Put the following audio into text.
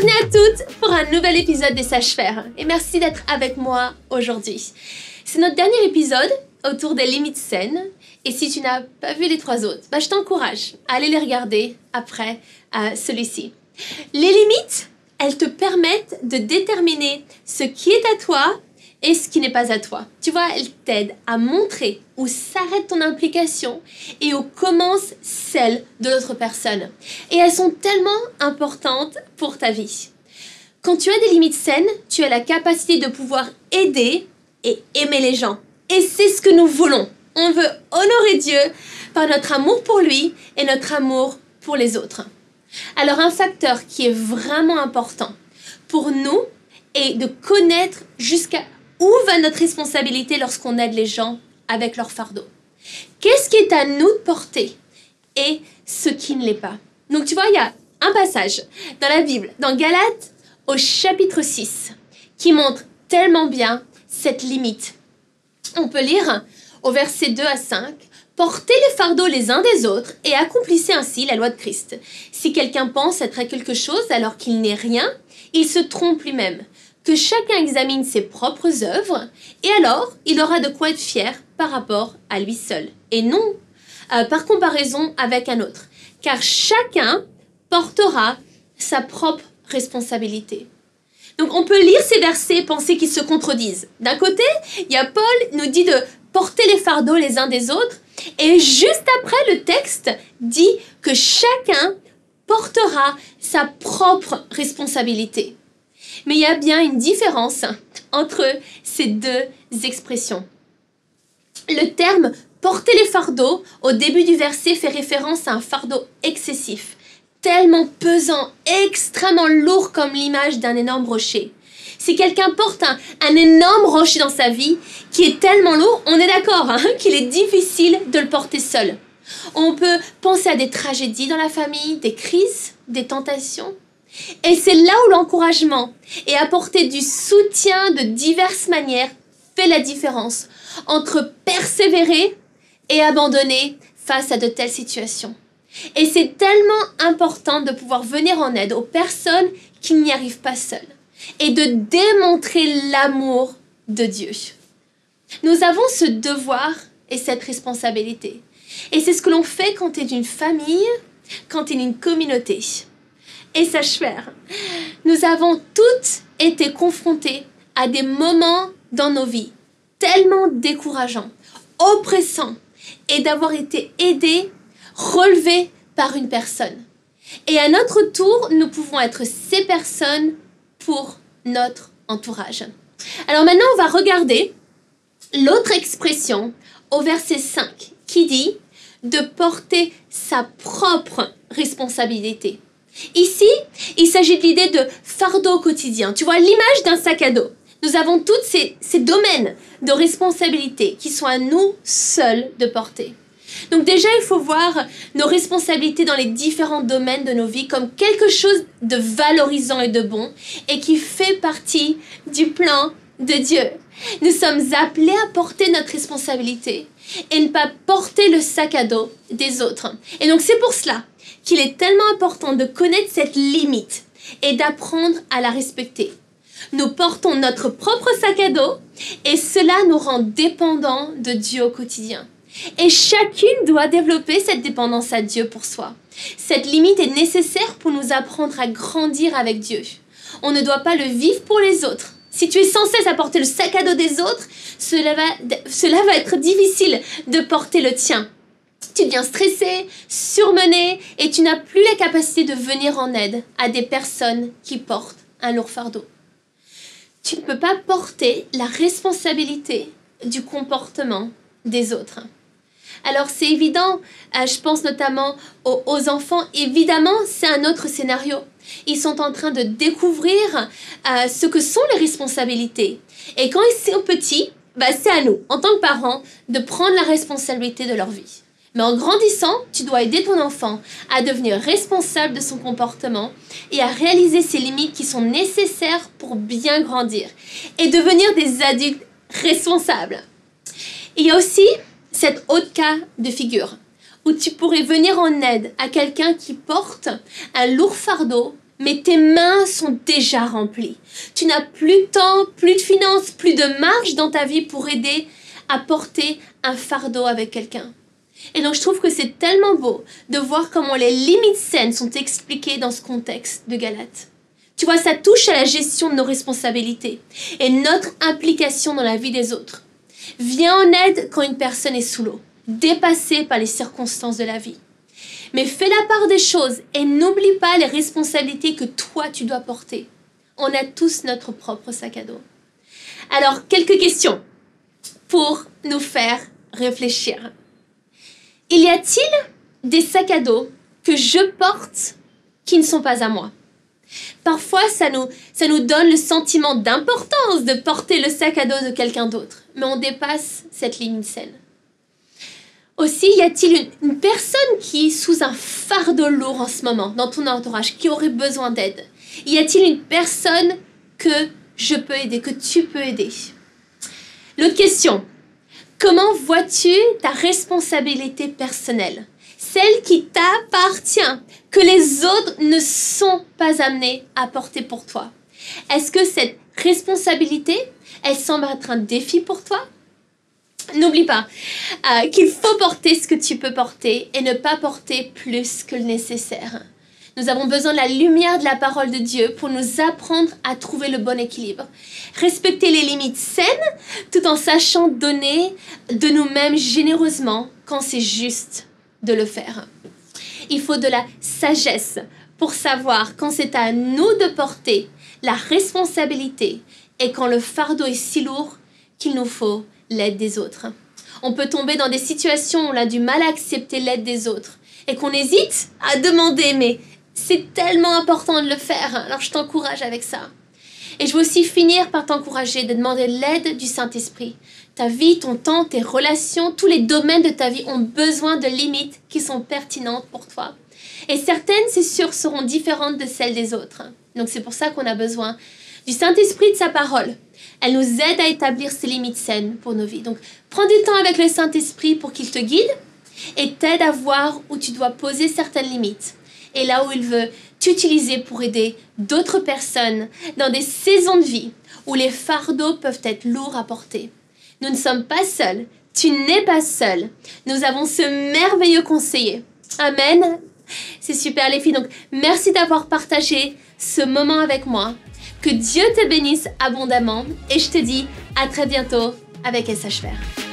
Bienvenue à toutes pour un nouvel épisode des Sages-Faire et merci d'être avec moi aujourd'hui. C'est notre dernier épisode autour des limites saines et si tu n'as pas vu les 3 autres, je t'encourage à aller les regarder après celui-ci. Les limites, elles te permettent de déterminer ce qui est à toi et ce qui n'est pas à toi. Tu vois, elles t'aident à montrer où s'arrête ton implication et où commence celle de l'autre personne. Et elles sont tellement importantes pour ta vie. Quand tu as des limites saines, tu as la capacité de pouvoir aider et aimer les gens. Et c'est ce que nous voulons. On veut honorer Dieu par notre amour pour lui et notre amour pour les autres. Alors un facteur qui est vraiment important pour nous est de connaître jusqu'à où va notre responsabilité lorsqu'on aide les gens avec leur fardeau. Qu'est-ce qui est à nous de porter et ce qui ne l'est pas. Donc tu vois, il y a un passage dans la Bible, dans Galates au chapitre 6, qui montre tellement bien cette limite. On peut lire au verset 2 à 5, « Portez les fardeaux les uns des autres et accomplissez ainsi la loi de Christ. Si quelqu'un pense être à quelque chose alors qu'il n'est rien, il se trompe lui-même. Que chacun examine ses propres œuvres, et alors il aura de quoi être fier par rapport à lui seul, et non par comparaison avec un autre, car chacun portera sa propre responsabilité. » Donc on peut lire ces versets et penser qu'ils se contredisent. D'un côté, il y a Paul nous dit de porter les fardeaux les uns des autres, et juste après le texte dit que chacun portera sa propre responsabilité. Mais il y a bien une différence entre ces deux expressions. Le terme « porter les fardeaux » au début du verset fait référence à un fardeau excessif, tellement pesant, extrêmement lourd comme l'image d'un énorme rocher. Si quelqu'un porte un énorme rocher dans sa vie qui est tellement lourd, on est d'accord qu'il est difficile de le porter seul. On peut penser à des tragédies dans la famille, des crises, des tentations. Et c'est là où l'encouragement et apporter du soutien de diverses manières fait la différence entre persévérer et abandonner face à de telles situations. Et c'est tellement important de pouvoir venir en aide aux personnes qui n'y arrivent pas seules et de démontrer l'amour de Dieu. Nous avons ce devoir et cette responsabilité. Et c'est ce que l'on fait quand tu es d'une famille, quand tu es d'une communauté. Et Sages-Faire, nous avons toutes été confrontées à des moments dans nos vies tellement décourageants, oppressants, et d'avoir été aidés, relevés par une personne. Et à notre tour, nous pouvons être ces personnes pour notre entourage. Alors maintenant, on va regarder l'autre expression au verset 5 qui dit de porter sa propre responsabilité. Ici, il s'agit de l'idée de fardeau au quotidien. Tu vois, l'image d'un sac à dos. Nous avons tous ces domaines de responsabilité qui sont à nous seuls de porter. Donc déjà, il faut voir nos responsabilités dans les différents domaines de nos vies comme quelque chose de valorisant et de bon et qui fait partie du plan de Dieu. Nous sommes appelés à porter notre responsabilité et ne pas porter le sac à dos des autres. Et donc c'est pour cela qu'il est tellement important de connaître cette limite et d'apprendre à la respecter. Nous portons notre propre sac à dos et cela nous rend dépendants de Dieu au quotidien. Et chacune doit développer cette dépendance à Dieu pour soi. Cette limite est nécessaire pour nous apprendre à grandir avec Dieu. On ne doit pas le vivre pour les autres. Si tu es sans cesse à porter le sac à dos des autres, cela va être difficile de porter le tien. Tu deviens stressé, surmené et tu n'as plus la capacité de venir en aide à des personnes qui portent un lourd fardeau. Tu ne peux pas porter la responsabilité du comportement des autres. Alors c'est évident, je pense notamment aux enfants, évidemment c'est un autre scénario. Ils sont en train de découvrir ce que sont les responsabilités. Et quand ils sont petits, c'est à nous, en tant que parents, de prendre la responsabilité de leur vie. Mais en grandissant, tu dois aider ton enfant à devenir responsable de son comportement et à réaliser ses limites qui sont nécessaires pour bien grandir et devenir des adultes responsables. Il y a aussi cet autre cas de figure où tu pourrais venir en aide à quelqu'un qui porte un lourd fardeau mais tes mains sont déjà remplies. Tu n'as plus de temps, plus de finances, plus de marge dans ta vie pour aider à porter un fardeau avec quelqu'un. Et donc je trouve que c'est tellement beau de voir comment les limites saines sont expliquées dans ce contexte de Galates. Tu vois, ça touche à la gestion de nos responsabilités et notre implication dans la vie des autres. Viens en aide quand une personne est sous l'eau, dépassée par les circonstances de la vie. Mais fais la part des choses et n'oublie pas les responsabilités que toi tu dois porter. On a tous notre propre sac à dos. Alors, quelques questions pour nous faire réfléchir. Y a-t-il des sacs à dos que je porte qui ne sont pas à moi? Parfois, ça nous donne le sentiment d'importance de porter le sac à dos de quelqu'un d'autre, mais on dépasse cette limite saine. Aussi, y a-t-il une personne qui est sous un fardeau lourd en ce moment dans ton entourage, qui aurait besoin d'aide? Y a-t-il une personne que je peux aider, que tu peux aider? L'autre question, comment vois-tu ta responsabilité personnelle? Celle qui t'appartient, que les autres ne sont pas amenés à porter pour toi. Est-ce que cette responsabilité, elle semble être un défi pour toi? N'oublie pas qu'il faut porter ce que tu peux porter et ne pas porter plus que le nécessaire. Nous avons besoin de la lumière de la parole de Dieu pour nous apprendre à trouver le bon équilibre. Respecter les limites saines tout en sachant donner de nous-mêmes généreusement quand c'est juste de le faire. Il faut de la sagesse pour savoir quand c'est à nous de porter la responsabilité et quand le fardeau est si lourd qu'il nous faut l'aide des autres. On peut tomber dans des situations où on a du mal à accepter l'aide des autres et qu'on hésite à demander, mais c'est tellement important de le faire. Alors je t'encourage avec ça. Et je veux aussi finir par t'encourager de demander l'aide du Saint-Esprit. Ta vie, ton temps, tes relations, tous les domaines de ta vie ont besoin de limites qui sont pertinentes pour toi. Et certaines, c'est sûr, seront différentes de celles des autres. Donc c'est pour ça qu'on a besoin du Saint-Esprit, de sa parole. Elle nous aide à établir ces limites saines pour nos vies. Donc prends du temps avec le Saint-Esprit pour qu'il te guide et t'aide à voir où tu dois poser certaines limites. Et là où il veut t'utiliser pour aider d'autres personnes dans des saisons de vie où les fardeaux peuvent être lourds à porter. Nous ne sommes pas seuls. Tu n'es pas seul. Nous avons ce merveilleux conseiller. Amen. C'est super les filles. Donc, merci d'avoir partagé ce moment avec moi. Que Dieu te bénisse abondamment. Et je te dis à très bientôt avec SHVR.